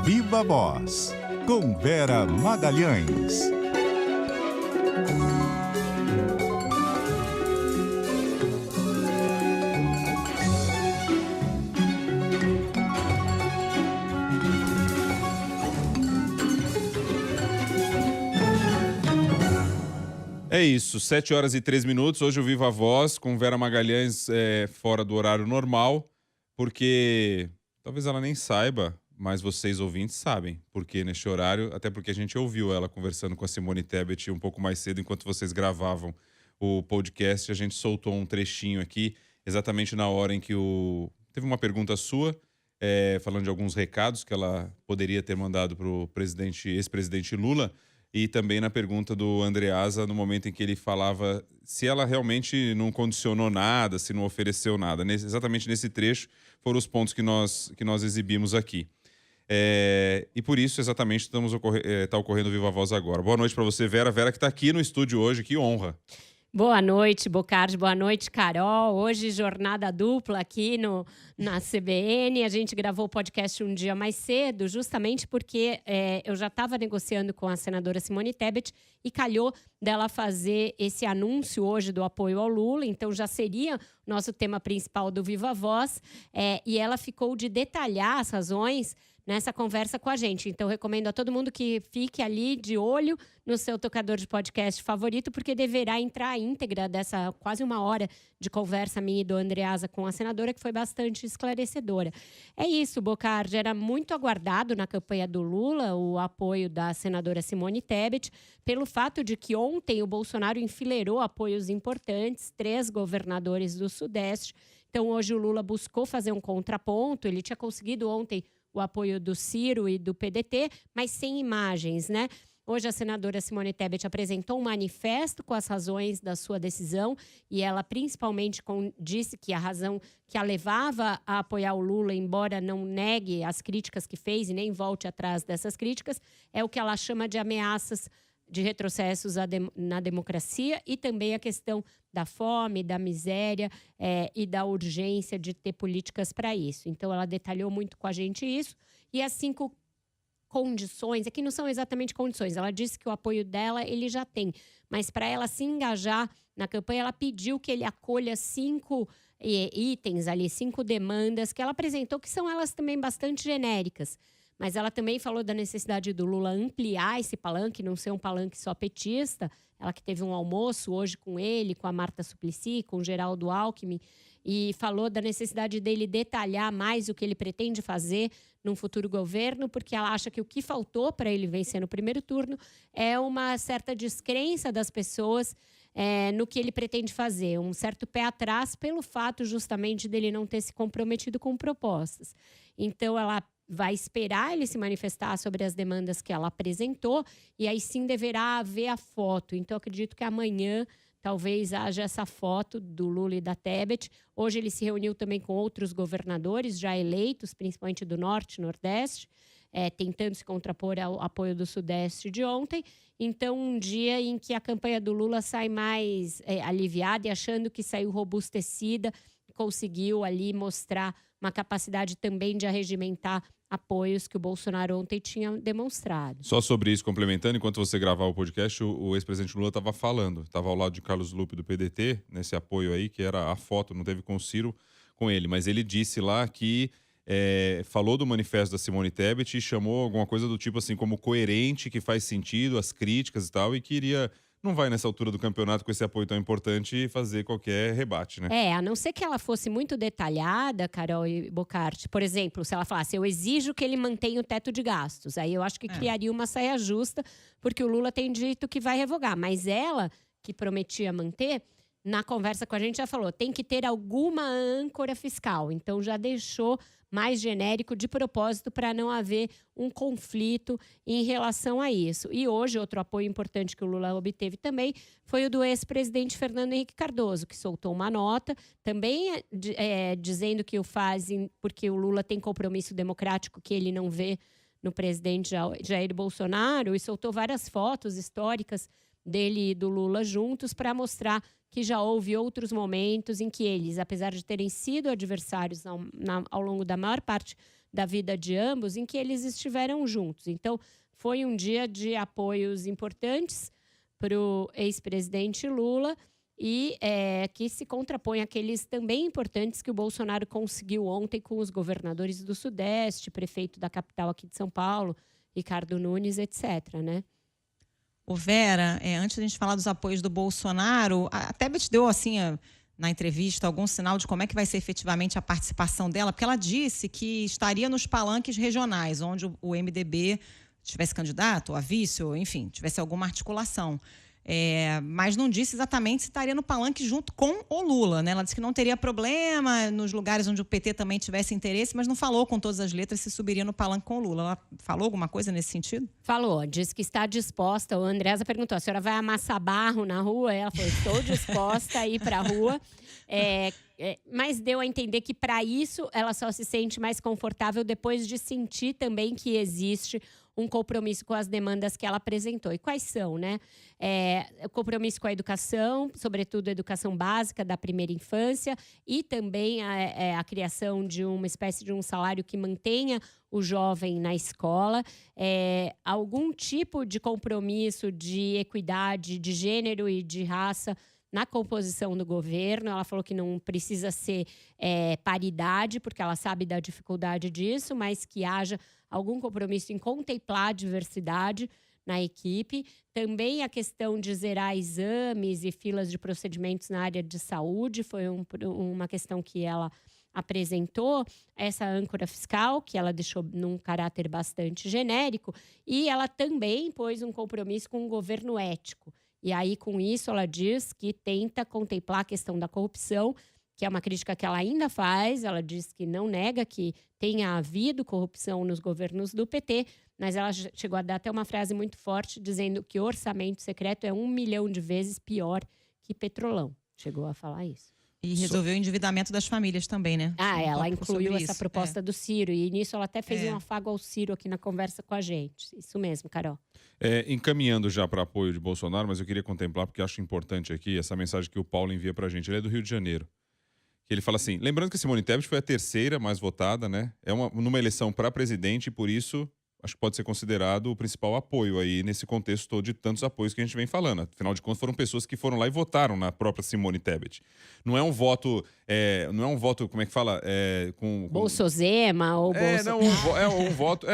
Viva Voz, com Vera Magalhães. É isso, 7 horas e 3 minutos. Hoje o Viva Voz com Vera Magalhães fora do horário normal, porque talvez ela nem saiba, mas vocês ouvintes sabem porque neste horário, até porque a gente ouviu ela conversando com a Simone Tebet um pouco mais cedo, enquanto vocês gravavam o podcast. A gente soltou um trechinho aqui, exatamente na hora em que teve uma pergunta sua, falando de alguns recados que ela poderia ter mandado para o ex-presidente Lula, e também na pergunta do Andreasa, no momento em que ele falava se ela realmente não condicionou nada, se não ofereceu nada. Exatamente nesse trecho foram os pontos que nós exibimos aqui. E por isso, exatamente, está ocorrendo o Viva Voz agora. Boa noite para você, Vera. Vera que está aqui no estúdio hoje, que honra. Boa noite, Bocardi. Boa noite, Carol. Hoje, jornada dupla aqui na CBN. A gente gravou o podcast um dia mais cedo, justamente porque eu já estava negociando com a senadora Simone Tebet e calhou dela fazer esse anúncio hoje do apoio ao Lula. Então, já seria nosso tema principal do Viva Voz. E ela ficou de detalhar as razões nessa conversa com a gente. Então, recomendo a todo mundo que fique ali de olho no seu tocador de podcast favorito, porque deverá entrar a íntegra dessa quase uma hora de conversa minha e do Andreasa com a senadora, que foi bastante esclarecedora. É isso, Bocardi. Era muito aguardado na campanha do Lula o apoio da senadora Simone Tebet, pelo fato de que ontem o Bolsonaro enfileirou apoios importantes, 3 governadores do Sudeste. Então, hoje o Lula buscou fazer um contraponto. Ele tinha conseguido ontem o apoio do Ciro e do PDT, mas sem imagens, né? Hoje a senadora Simone Tebet apresentou um manifesto com as razões da sua decisão e ela principalmente disse que a razão que a levava a apoiar o Lula, embora não negue as críticas que fez e nem volte atrás dessas críticas, é o que ela chama de ameaças de retrocessos na democracia e também a questão da fome, da miséria e da urgência de ter políticas para isso. Então, ela detalhou muito com a gente isso. E as 5 condições, aqui não são exatamente condições, ela disse que o apoio dela ele já tem, mas para ela se engajar na campanha, ela pediu que ele acolha 5 itens ali, 5 demandas que ela apresentou, que são elas também bastante genéricas. Mas ela também falou da necessidade do Lula ampliar esse palanque, não ser um palanque só petista. Ela que teve um almoço hoje com ele, com a Marta Suplicy, com o Geraldo Alckmin, e falou da necessidade dele detalhar mais o que ele pretende fazer num futuro governo, porque ela acha que o que faltou para ele vencer no primeiro turno é uma certa descrença das pessoas no que ele pretende fazer, um certo pé atrás pelo fato justamente dele não ter se comprometido com propostas. Então, ela vai esperar ele se manifestar sobre as demandas que ela apresentou e aí sim deverá haver a foto. Então, acredito que amanhã talvez haja essa foto do Lula e da Tebet. Hoje ele se reuniu também com outros governadores já eleitos, principalmente do Norte e Nordeste, tentando se contrapor ao apoio do Sudeste de ontem. Então, um dia em que a campanha do Lula sai mais aliviada e achando que saiu robustecida, conseguiu ali mostrar uma capacidade também de arregimentar apoios que o Bolsonaro ontem tinha demonstrado. Só sobre isso, complementando, enquanto você gravava o podcast, o ex-presidente Lula estava falando, estava ao lado de Carlos Lupe do PDT, nesse apoio aí, que era a foto, não teve com o Ciro, com ele, mas ele disse lá que falou do manifesto da Simone Tebet e chamou alguma coisa do tipo assim, como coerente, que faz sentido, as críticas e tal, e que não vai nessa altura do campeonato com esse apoio tão importante fazer qualquer rebate, né? A não ser que ela fosse muito detalhada, Carol e Bocardi. Por exemplo, se ela falasse, eu exijo que ele mantenha o teto de gastos. Aí eu acho que criaria uma saia justa, porque o Lula tem dito que vai revogar. Mas ela, que prometia manter, na conversa com a gente já falou, tem que ter alguma âncora fiscal. Então já deixou mais genérico de propósito para não haver um conflito em relação a isso. E hoje, outro apoio importante que o Lula obteve também foi o do ex-presidente Fernando Henrique Cardoso, que soltou uma nota, também dizendo que o fazem porque o Lula tem compromisso democrático que ele não vê no presidente Jair Bolsonaro, e soltou várias fotos históricas dele e do Lula juntos para mostrar que já houve outros momentos em que eles, apesar de terem sido adversários ao longo da maior parte da vida de ambos, em que eles estiveram juntos. Então, foi um dia de apoios importantes para o ex-presidente Lula e que se contrapõe àqueles também importantes que o Bolsonaro conseguiu ontem com os governadores do Sudeste, prefeito da capital aqui de São Paulo, Ricardo Nunes, etc., né? Ô Vera, antes da gente falar dos apoios do Bolsonaro, a Tebet deu, assim, na entrevista, algum sinal de como é que vai ser efetivamente a participação dela, porque ela disse que estaria nos palanques regionais, onde o MDB tivesse candidato, a vice, ou, enfim, tivesse alguma articulação. Mas não disse exatamente se estaria no palanque junto com o Lula, né? Ela disse que não teria problema nos lugares onde o PT também tivesse interesse, mas não falou com todas as letras se subiria no palanque com o Lula. Ela falou alguma coisa nesse sentido? Falou, disse que está disposta. O Andresa perguntou, a senhora vai amassar barro na rua? Ela falou, estou disposta a ir para a rua. Mas deu a entender que, para isso, ela só se sente mais confortável depois de sentir também que existe um compromisso com as demandas que ela apresentou. E quais são, né? O compromisso com a educação, sobretudo a educação básica da primeira infância, e também a criação de uma espécie de um salário que mantenha o jovem na escola, algum tipo de compromisso de equidade de gênero e de raça na composição do governo. Ela falou que não precisa ser paridade, porque ela sabe da dificuldade disso, mas que haja algum compromisso em contemplar a diversidade na equipe. Também a questão de zerar exames e filas de procedimentos na área de saúde foi uma questão que ela apresentou. Essa âncora fiscal, que ela deixou num caráter bastante genérico, e ela também pôs um compromisso com um governo ético. E aí, com isso, ela diz que tenta contemplar a questão da corrupção, que é uma crítica que ela ainda faz. Ela diz que não nega que tenha havido corrupção nos governos do PT, mas ela chegou a dar até uma frase muito forte, dizendo que o orçamento secreto é 1 milhão de vezes pior que Petrolão. Chegou a falar isso. E resolveu o endividamento das famílias também, né? Ela incluiu essa proposta do Ciro. E nisso ela até fez um afago ao Ciro aqui na conversa com a gente. Isso mesmo, Carol. Encaminhando já para apoio de Bolsonaro, mas eu queria contemplar, porque acho importante aqui, essa mensagem que o Paulo envia para a gente. Ele é do Rio de Janeiro. Ele fala assim, lembrando que a Simone Tebet foi a terceira mais votada, né? Numa eleição para presidente, e por isso acho que pode ser considerado o principal apoio aí nesse contexto todo de tantos apoios que a gente vem falando. Afinal de contas, foram pessoas que foram lá e votaram na própria Simone Tebet. Não é um voto, como é que fala? Bolsozema ou um voto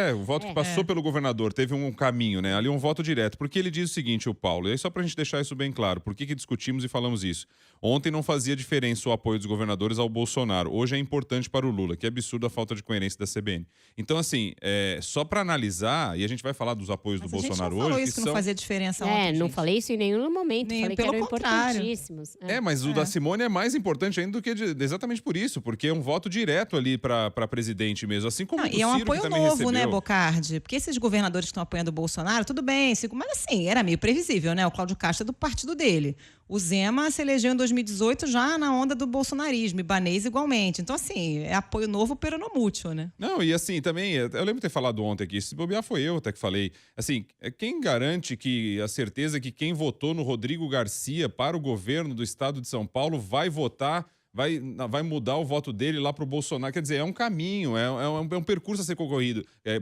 que passou pelo governador, teve um caminho, né? Ali um voto direto. Porque ele diz o seguinte, o Paulo, e aí só pra gente deixar isso bem claro, por que discutimos e falamos isso? Ontem não fazia diferença o apoio dos governadores ao Bolsonaro. Hoje é importante para o Lula. Que absurdo a falta de coerência da CBN. Então, assim, só para analisar, e a gente vai falar dos apoios do Bolsonaro hoje. Falou isso que não fazia diferença ontem, não falei isso em nenhum momento. Falei que eram importantíssimos. Mas o da Simone é mais importante ainda do que exatamente por isso, porque é um voto direto ali para presidente mesmo. Assim como o do Ciro, e é um apoio que também novo, recebeu. né, Bocardi? Porque esses governadores que estão apoiando o Bolsonaro, tudo bem, mas assim, era meio previsível, né? O Cláudio Castro é do partido dele. O Zema se elegeu em 2018 já na onda do bolsonarismo, Ibanez igualmente. Então, assim, é apoio novo peronomútil, né? Não, e assim, também, eu lembro de ter falado ontem aqui, se bobear foi eu até que falei, assim, quem garante que a certeza que quem votou no Rodrigo Garcia para o governo do estado de São Paulo vai votar, vai mudar o voto dele lá para o Bolsonaro? Quer dizer, é um caminho, é um percurso a ser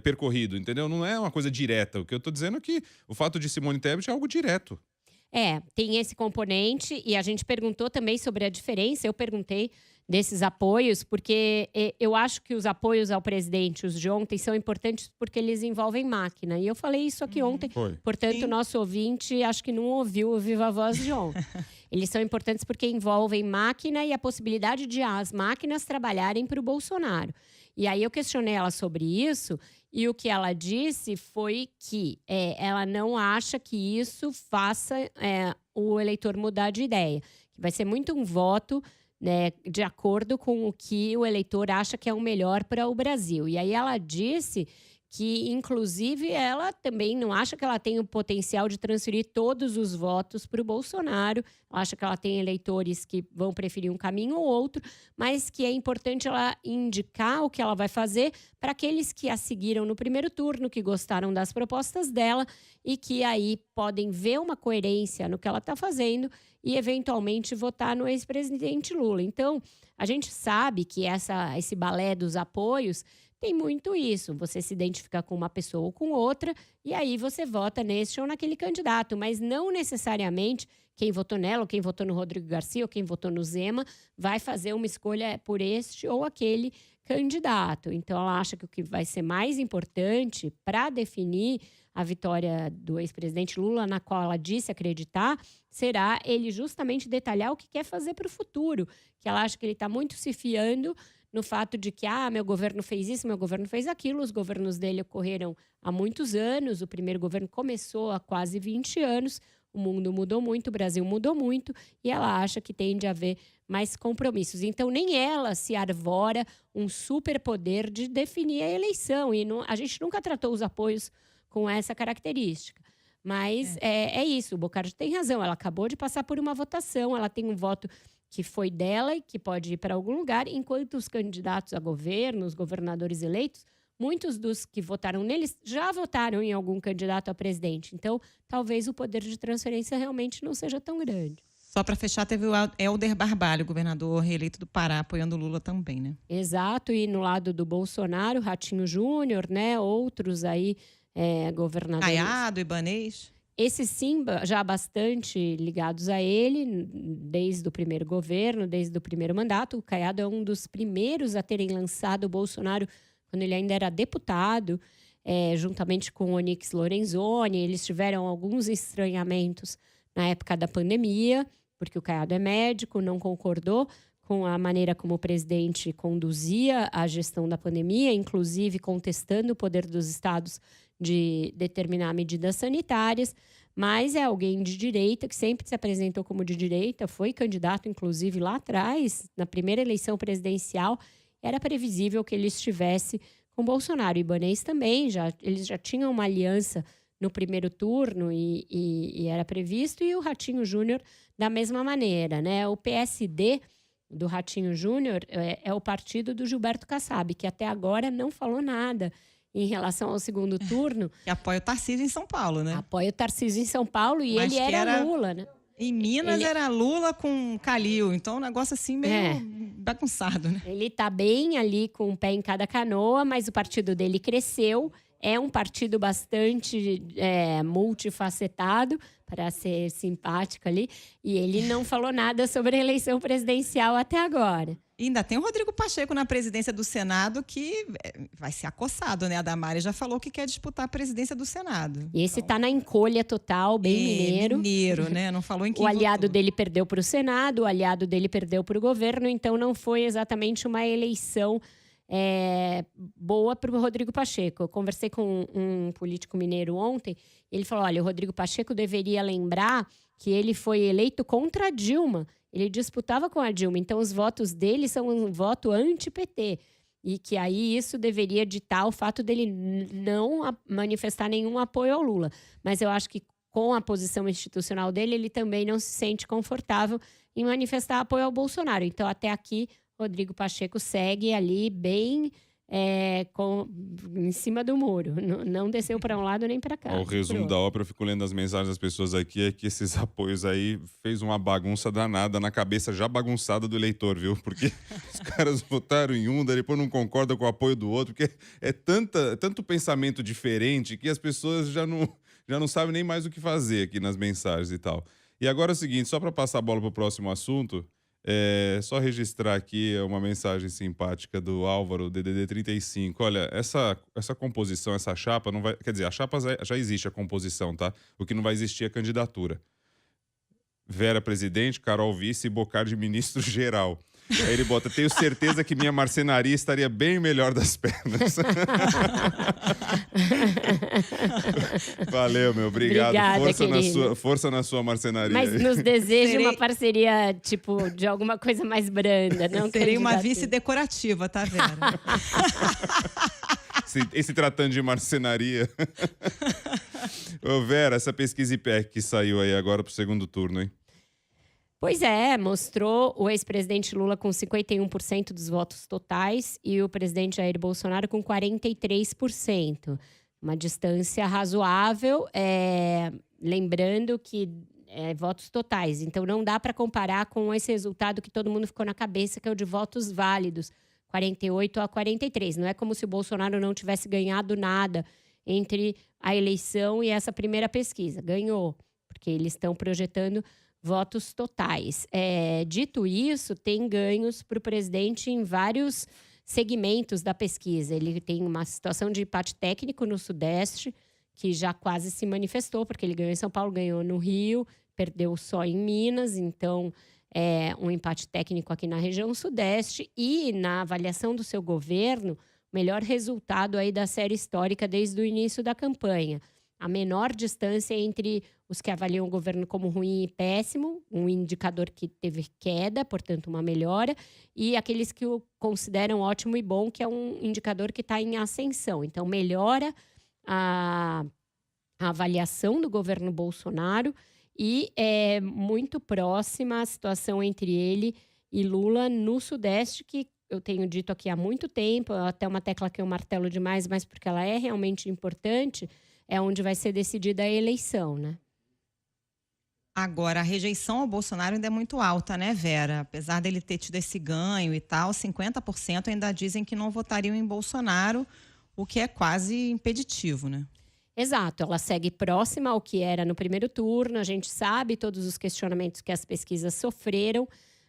percorrido, entendeu? Não é uma coisa direta. O que eu estou dizendo é que o fato de Simone Tebet é algo direto. Tem esse componente, e a gente perguntou também sobre a diferença. Eu perguntei desses apoios, porque eu acho que os apoios ao presidente, os de ontem, são importantes porque eles envolvem máquina. E eu falei isso aqui ontem, portanto, o nosso ouvinte acho que não ouviu o Viva Voz de ontem. Eles são importantes porque envolvem máquina e a possibilidade de as máquinas trabalharem para o Bolsonaro. E aí eu questionei ela sobre isso, e o que ela disse foi que ela não acha que isso faça o eleitor mudar de ideia. Que vai ser muito um voto, né, de acordo com o que o eleitor acha que é o melhor para o Brasil. E aí ela disse que, inclusive, ela também não acha que ela tem o potencial de transferir todos os votos para o Bolsonaro. Ela acha que ela tem eleitores que vão preferir um caminho ou outro, mas que é importante ela indicar o que ela vai fazer para aqueles que a seguiram no primeiro turno, que gostaram das propostas dela e que aí podem ver uma coerência no que ela está fazendo e, eventualmente, votar no ex-presidente Lula. Então, a gente sabe que esse balé dos apoios tem muito isso. Você se identifica com uma pessoa ou com outra e aí você vota nesse ou naquele candidato. Mas não necessariamente quem votou nela ou quem votou no Rodrigo Garcia ou quem votou no Zema vai fazer uma escolha por este ou aquele candidato. Então, ela acha que o que vai ser mais importante para definir a vitória do ex-presidente Lula, na qual ela disse acreditar, será ele justamente detalhar o que quer fazer para o futuro. Que ela acha que ele está muito se fiando no fato de que, meu governo fez isso, meu governo fez aquilo. Os governos dele ocorreram há muitos anos. O primeiro governo começou há quase 20 anos. O mundo mudou muito, o Brasil mudou muito. E ela acha que tem de haver mais compromissos. Então, nem ela se arvora um superpoder de definir a eleição. E a gente nunca tratou os apoios com essa característica. Mas é isso, o Bocardi tem razão. Ela acabou de passar por uma votação, ela tem um voto que foi dela e que pode ir para algum lugar, enquanto os candidatos a governo, os governadores eleitos, muitos dos que votaram neles já votaram em algum candidato a presidente. Então, talvez o poder de transferência realmente não seja tão grande. Só para fechar, teve o Helder Barbalho, governador reeleito do Pará, apoiando o Lula também, né? Exato, e no lado do Bolsonaro, Ratinho Júnior, né? Outros aí governadores. Caiado, Ibanez. Esses sim, já bastante ligados a ele, desde o primeiro governo, desde o primeiro mandato. O Caiado é um dos primeiros a terem lançado o Bolsonaro quando ele ainda era deputado, juntamente com o Onyx Lorenzoni. Eles tiveram alguns estranhamentos na época da pandemia, porque o Caiado é médico, não concordou com a maneira como o presidente conduzia a gestão da pandemia, inclusive contestando o poder dos estados de determinar medidas sanitárias, mas é alguém de direita, que sempre se apresentou como de direita, foi candidato, inclusive, lá atrás, na primeira eleição presidencial, era previsível que ele estivesse com Bolsonaro. E Ibanez também, eles já tinham uma aliança no primeiro turno e era previsto, e o Ratinho Júnior da mesma maneira, né? O PSD do Ratinho Júnior é o partido do Gilberto Kassab, que até agora não falou nada em relação ao segundo turno. Que apoia o Tarcísio em São Paulo, né? Apoia o Tarcísio em São Paulo e mas ele era Lula, né? Em Minas era Lula com Calil, então um negócio assim meio bagunçado, né? Ele tá bem ali com um pé em cada canoa, mas o partido dele cresceu. É um partido bastante multifacetado, para ser simpático ali. E ele não falou nada sobre a eleição presidencial até agora. E ainda tem o Rodrigo Pacheco na presidência do Senado, que vai ser acossado, né? A Damares já falou que quer disputar a presidência do Senado. E esse tá na encolha total, bem mineiro. Mineiro, né? Não falou em quem O aliado votou. dele perdeu para o Senado, o aliado dele perdeu para o governo, então não foi exatamente uma eleição boa para o Rodrigo Pacheco. Eu conversei com um político mineiro ontem, ele falou, olha, o Rodrigo Pacheco deveria lembrar que ele foi eleito contra a Dilma. Ele disputava com a Dilma, então os votos dele são um voto anti-PT. E que aí isso deveria ditar o fato dele não manifestar nenhum apoio ao Lula. Mas eu acho que com a posição institucional dele, ele também não se sente confortável em manifestar apoio ao Bolsonaro. Então, até aqui, Rodrigo Pacheco segue ali bem em cima do muro. Não desceu para um lado nem para cá. O resumo da ópera, eu fico lendo as mensagens das pessoas aqui, é que esses apoios aí fez uma bagunça danada na cabeça já bagunçada do eleitor, viu? Porque os caras votaram em um, daí depois não concordam com o apoio do outro, porque é tanto pensamento diferente que as pessoas já não sabem nem mais o que fazer aqui nas mensagens e tal. E agora é o seguinte, só para passar a bola para o próximo assunto, só registrar aqui uma mensagem simpática do Álvaro, DDD 35. Olha, essa composição, essa chapa, não vai... Quer dizer, a chapa já existe a composição, tá? O que não vai existir é a candidatura. Vera presidente, Carol vice e Bocardi ministro geral. Aí ele bota, tenho certeza que minha marcenaria estaria bem melhor das pernas. Valeu, meu. Obrigado. Obrigada, força na sua marcenaria. Mas nos deseja uma parceria, tipo, de alguma coisa mais branda. Não Serei uma vice decorativa, tá, Vera? esse tratando de marcenaria. Ô Vera, essa pesquisa IPEC que saiu aí agora pro segundo turno, hein? Pois é, mostrou o ex-presidente Lula com 51% dos votos totais e o presidente Jair Bolsonaro com 43%. Uma distância razoável, lembrando que votos totais. Então, não dá para comparar com esse resultado que todo mundo ficou na cabeça, que é o de votos válidos, 48-43. Não é como se o Bolsonaro não tivesse ganhado nada entre a eleição e essa primeira pesquisa. Ganhou, porque eles estão projetando votos totais. Dito isso, tem ganhos para o presidente em vários segmentos da pesquisa. Ele tem uma situação de empate técnico no Sudeste, que já quase se manifestou, porque ele ganhou em São Paulo, ganhou no Rio, perdeu só em Minas, então um empate técnico aqui na região Sudeste. E na avaliação do seu governo, melhor resultado aí da série histórica desde o início da campanha. A menor distância entre os que avaliam o governo como ruim e péssimo, um indicador que teve queda, portanto uma melhora, e aqueles que o consideram ótimo e bom, que é um indicador que está em ascensão. Então melhora a avaliação do governo Bolsonaro e é muito próxima a situação entre ele e Lula no Sudeste, que eu tenho dito aqui há muito tempo, até uma tecla que eu martelo demais, mas porque ela é realmente importante, é onde vai ser decidida a eleição, né? Agora, a rejeição ao Bolsonaro ainda é muito alta, né, Vera? Apesar dele ter tido esse ganho e tal, 50% ainda dizem que não votariam em Bolsonaro, o que é quase impeditivo, né? Exato, ela segue próxima ao que era no primeiro turno, a gente sabe todos os questionamentos que as pesquisas sofreram,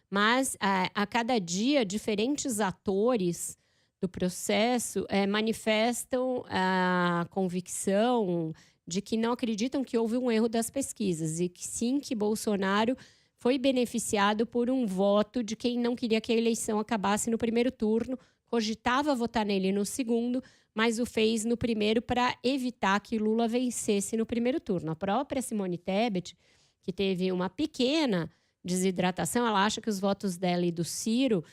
mas a cada dia diferentes atores do processo manifestam a convicção de que não acreditam que houve um erro das pesquisas e que sim, que Bolsonaro foi beneficiado por um voto de quem não queria que a eleição acabasse no primeiro turno, cogitava votar nele no segundo, mas o fez no primeiro para evitar que Lula vencesse no primeiro turno. A própria Simone Tebet, que teve uma pequena desidratação, ela acha que os votos dela e do Ciro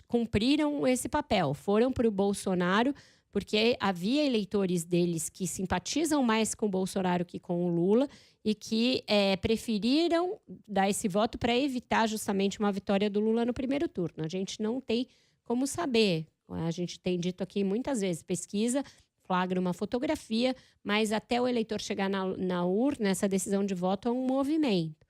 cumpriram esse papel, foram para o Bolsonaro, porque havia eleitores deles que simpatizam mais com o Bolsonaro que com o Lula e que preferiram dar esse voto para evitar justamente uma vitória do Lula no primeiro turno. A gente não tem como saber. A gente tem dito aqui muitas vezes, pesquisa, flagra uma fotografia, mas até o eleitor chegar na urna, essa decisão de voto é um movimento.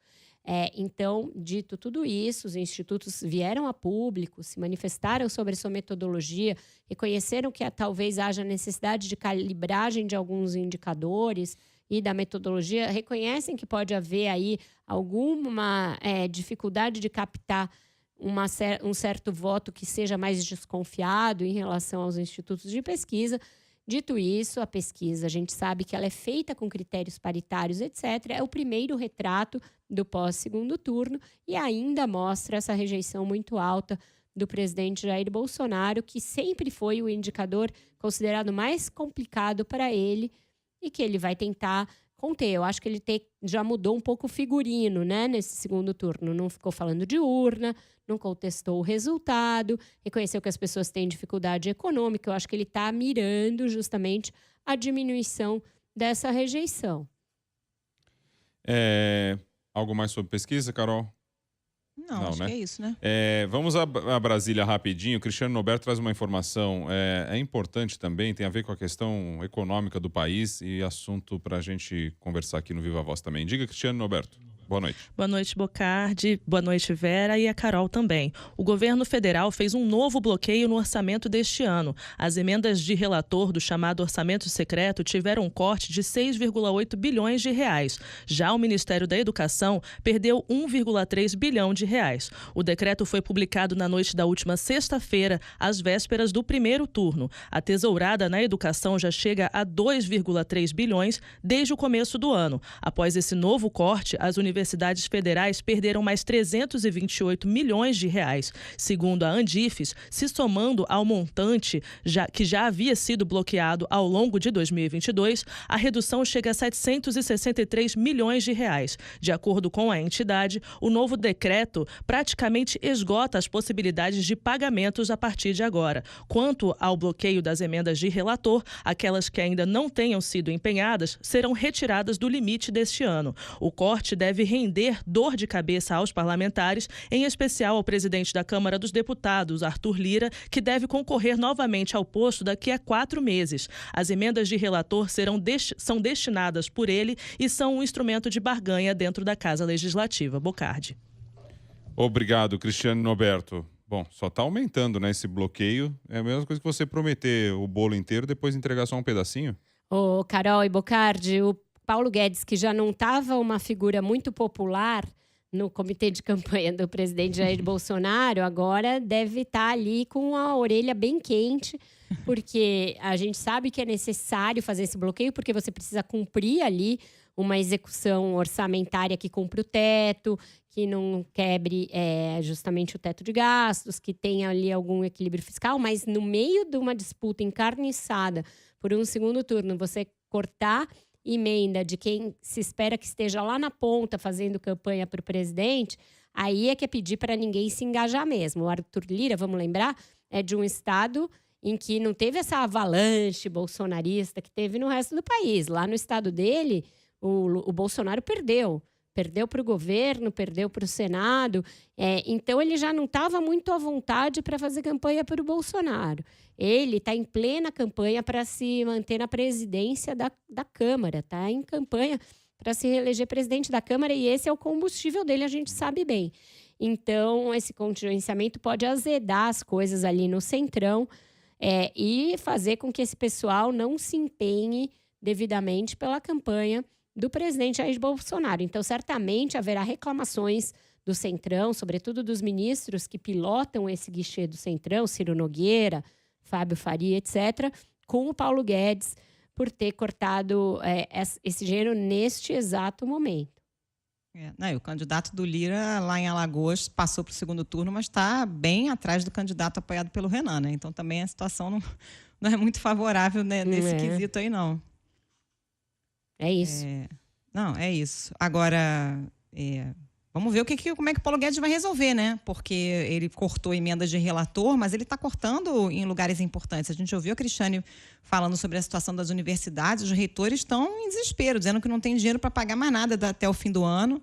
Então, dito tudo isso, os institutos vieram a público, se manifestaram sobre a sua metodologia, reconheceram que talvez haja necessidade de calibragem de alguns indicadores e da metodologia, reconhecem que pode haver aí alguma dificuldade de captar um certo voto que seja mais desconfiado em relação aos institutos de pesquisa. Dito isso, a pesquisa, a gente sabe que ela é feita com critérios paritários, etc. É o primeiro retrato do pós-segundo turno e ainda mostra essa rejeição muito alta do presidente Jair Bolsonaro, que sempre foi o indicador considerado mais complicado para ele e que ele vai tentar conter. Eu acho que ele já mudou um pouco o figurino, né, nesse segundo turno. Não ficou falando de urna, não contestou o resultado, reconheceu que as pessoas têm dificuldade econômica. Eu acho que ele está mirando justamente a diminuição dessa rejeição. Algo mais sobre pesquisa, Carol? Não, acho que é isso, né? Vamos a Brasília rapidinho. O Cristiano Norberto traz uma informação importante também, tem a ver com a questão econômica do país e assunto para a gente conversar aqui no Viva Voz também. Diga, Cristiano Norberto. Boa noite. Boa noite, Bocardi. Boa noite, Vera, e a Carol também. O governo federal fez um novo bloqueio no orçamento deste ano. As emendas de relator do chamado orçamento secreto tiveram um corte de 6,8 bilhões de reais. Já o Ministério da Educação perdeu 1,3 bilhão de reais. O decreto foi publicado na noite da última sexta-feira, às vésperas do primeiro turno. A tesourada na educação já chega a 2,3 bilhões desde o começo do ano. Após esse novo corte, as universidades universidades federais perderam mais 328 milhões de reais. Segundo a Andifes, se somando ao montante que já havia sido bloqueado ao longo de 2022, a redução chega a 763 milhões de reais. De acordo com a entidade, o novo decreto praticamente esgota as possibilidades de pagamentos a partir de agora. Quanto ao bloqueio das emendas de relator, aquelas que ainda não tenham sido empenhadas serão retiradas do limite deste ano. O corte deve render dor de cabeça aos parlamentares, em especial ao presidente da Câmara dos Deputados, Arthur Lira, que deve concorrer novamente ao posto daqui a 4 meses. As emendas de relator são destinadas por ele e são um instrumento de barganha dentro da Casa Legislativa. Bocardi. Obrigado, Cristiano Noberto. Bom, só está aumentando, né, esse bloqueio. É a mesma coisa que você prometer o bolo inteiro e depois entregar só um pedacinho. Ô, Carol e Bocardi, o Paulo Guedes, que já não estava uma figura muito popular no comitê de campanha do presidente Jair Bolsonaro, agora deve estar ali com a orelha bem quente, porque a gente sabe que é necessário fazer esse bloqueio, porque você precisa cumprir ali uma execução orçamentária que cumpra o teto, que não quebre justamente o teto de gastos, que tenha ali algum equilíbrio fiscal, mas no meio de uma disputa encarniçada por um segundo turno, você cortar emenda de quem se espera que esteja lá na ponta fazendo campanha para o presidente, aí é que é pedir para ninguém se engajar mesmo. O Arthur Lira, vamos lembrar, é de um estado em que não teve essa avalanche bolsonarista que teve no resto do país. Lá no estado dele, o Bolsonaro perdeu para o governo, perdeu para o Senado. Então, ele já não estava muito à vontade para fazer campanha para o Bolsonaro. Ele está em plena campanha para se manter na presidência da Câmara, está em campanha para se reeleger presidente da Câmara e esse é o combustível dele, a gente sabe bem. Então, esse contingenciamento pode azedar as coisas ali no centrão e fazer com que esse pessoal não se empenhe devidamente pela campanha do presidente Jair Bolsonaro. Então, certamente haverá reclamações do Centrão, sobretudo dos ministros que pilotam esse guichê do Centrão, Ciro Nogueira, Fábio Faria, etc., com o Paulo Guedes, por ter cortado esse dinheiro neste exato momento. O candidato do Lira, lá em Alagoas, passou para o segundo turno, mas está bem atrás do candidato apoiado pelo Renan, né? Então, também a situação não é muito favorável, né, nesse quesito aí, não. É isso. É isso. Agora, vamos ver como é que o Paulo Guedes vai resolver, né? Porque ele cortou emendas de relator, mas ele está cortando em lugares importantes. A gente ouviu a Cristiane falando sobre a situação das universidades. Os reitores estão em desespero, dizendo que não tem dinheiro para pagar mais nada até o fim do ano.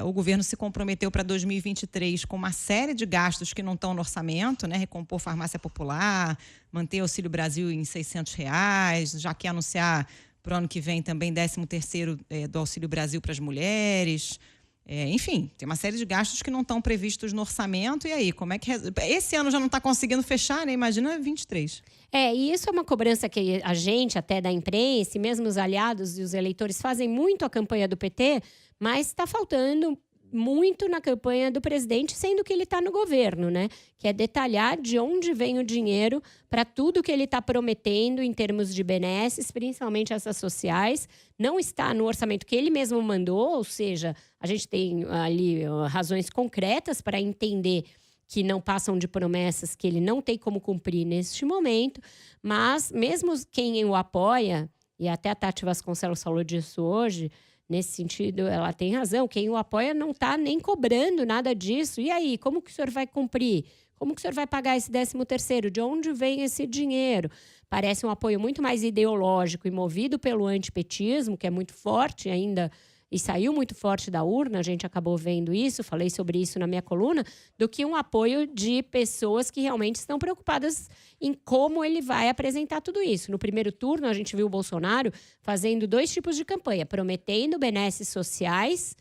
O governo se comprometeu para 2023 com uma série de gastos que não estão no orçamento, né? Recompor farmácia popular, manter o Auxílio Brasil em R$600, já quer anunciar para o ano que vem também 13º do Auxílio Brasil para as mulheres. Enfim, tem uma série de gastos que não estão previstos no orçamento. E aí, como é que... Esse ano já não está conseguindo fechar, né? Imagina 23. E isso é uma cobrança que a gente, até da imprensa, e mesmo os aliados e os eleitores fazem muito a campanha do PT, mas está faltando muito na campanha do presidente, sendo que ele está no governo, né? Que é detalhar de onde vem o dinheiro para tudo que ele está prometendo em termos de benesses, principalmente essas sociais. Não está no orçamento que ele mesmo mandou, ou seja, a gente tem ali razões concretas para entender que não passam de promessas que ele não tem como cumprir neste momento, mas mesmo quem o apoia, e até a Tati Vasconcelos falou disso hoje, nesse sentido, ela tem razão. Quem o apoia não está nem cobrando nada disso. E aí, como que o senhor vai cumprir? Como que o senhor vai pagar esse 13º? De onde vem esse dinheiro? Parece um apoio muito mais ideológico e movido pelo antipetismo, que é muito forte ainda e saiu muito forte da urna, a gente acabou vendo isso, falei sobre isso na minha coluna, do que um apoio de pessoas que realmente estão preocupadas em como ele vai apresentar tudo isso. No primeiro turno, a gente viu o Bolsonaro fazendo 2 tipos de campanha, prometendo benesses sociais,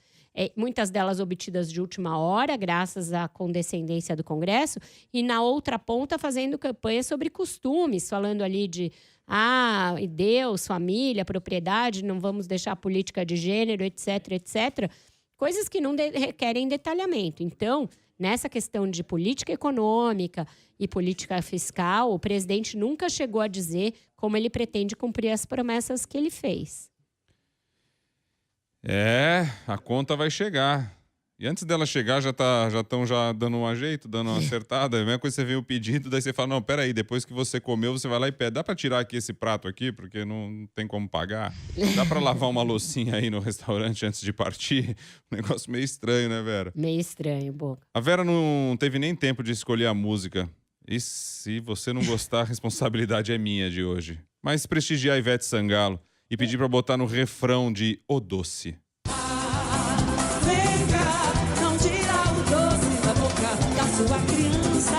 muitas delas obtidas de última hora, graças à condescendência do Congresso, e na outra ponta fazendo campanha sobre costumes, falando ali de Deus, família, propriedade, não vamos deixar política de gênero, etc, etc. Coisas que não requerem detalhamento. Então, nessa questão de política econômica e política fiscal, o presidente nunca chegou a dizer como ele pretende cumprir as promessas que ele fez. A conta vai chegar. E antes dela chegar, já estão dando um ajeito, dando uma acertada. É a mesma coisa que você vê o pedido, daí você fala, não, peraí, depois que você comeu, você vai lá e pede. Dá pra tirar aqui esse prato aqui, porque não tem como pagar? Dá pra lavar uma loucinha aí no restaurante antes de partir? Um negócio meio estranho, né, Vera? Meio estranho, Boca. A Vera não teve nem tempo de escolher a música. E se você não gostar, a responsabilidade é minha de hoje. Mas prestigiar a Ivete Sangalo e pedir pra botar no refrão de O Doce. Sua criança,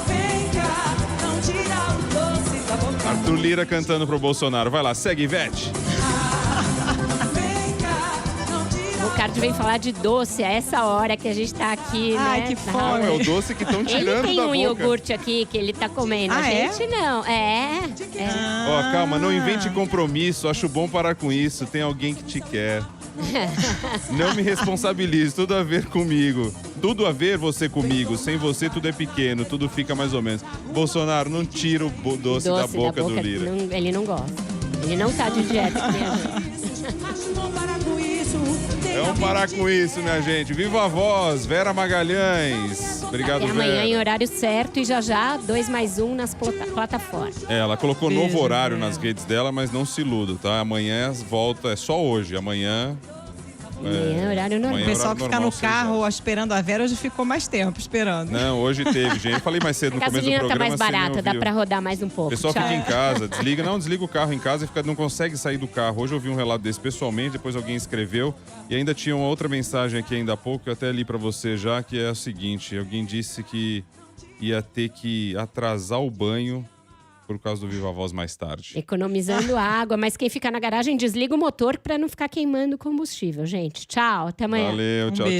vem cá, não tira o doce da boca. Arthur Lira cantando pro Bolsonaro. Vai lá, segue, Ivete. O Bocardi vem falar de doce a essa hora que a gente tá aqui, Ai, né? que na fome. Não, aula. é o doce que estão tirando Ele tem da um boca. iogurte aqui que ele tá comendo. Ah, a é? gente não. Ó, calma, não invente compromisso. Acho bom parar com isso. Tem alguém que te quer. Não me responsabilize, tudo a ver comigo. Tudo a ver você comigo. Sem você tudo é pequeno, tudo fica mais ou menos. Bolsonaro, não tira o doce da boca do Lira. Ele não gosta. Ele não tá de dieta, que nem a gente. Vamos parar com isso, minha gente. Viva a voz, Vera Magalhães. Obrigado, E amanhã Vera. em horário certo e já 2+1 nas plataformas. Ela colocou novo Beijo, horário Vera. nas redes dela, mas não se iluda, tá? Amanhã volta, é só hoje. Amanhã Amanhã horário normal. amanhã O pessoal horário que fica no normal, 6 carro horas. esperando a Vera hoje ficou mais tempo esperando. Não, hoje teve, gente. Eu falei mais cedo A no começo do gasolina tá programa. mais você nem barata, dá ouviu. pra rodar mais um pouco. O pessoal Tchau. fica em casa, desliga o carro em casa e não consegue sair do carro. Hoje eu vi um relato desse pessoalmente, depois alguém escreveu. E ainda tinha uma outra mensagem aqui ainda há pouco, que eu até li pra você já, que é o seguinte. Alguém disse que ia ter que atrasar o banho por causa do Viva Voz mais tarde. Economizando água, mas quem fica na garagem desliga o motor pra não ficar queimando combustível, gente. Tchau, até amanhã. Valeu, tchau, beijo.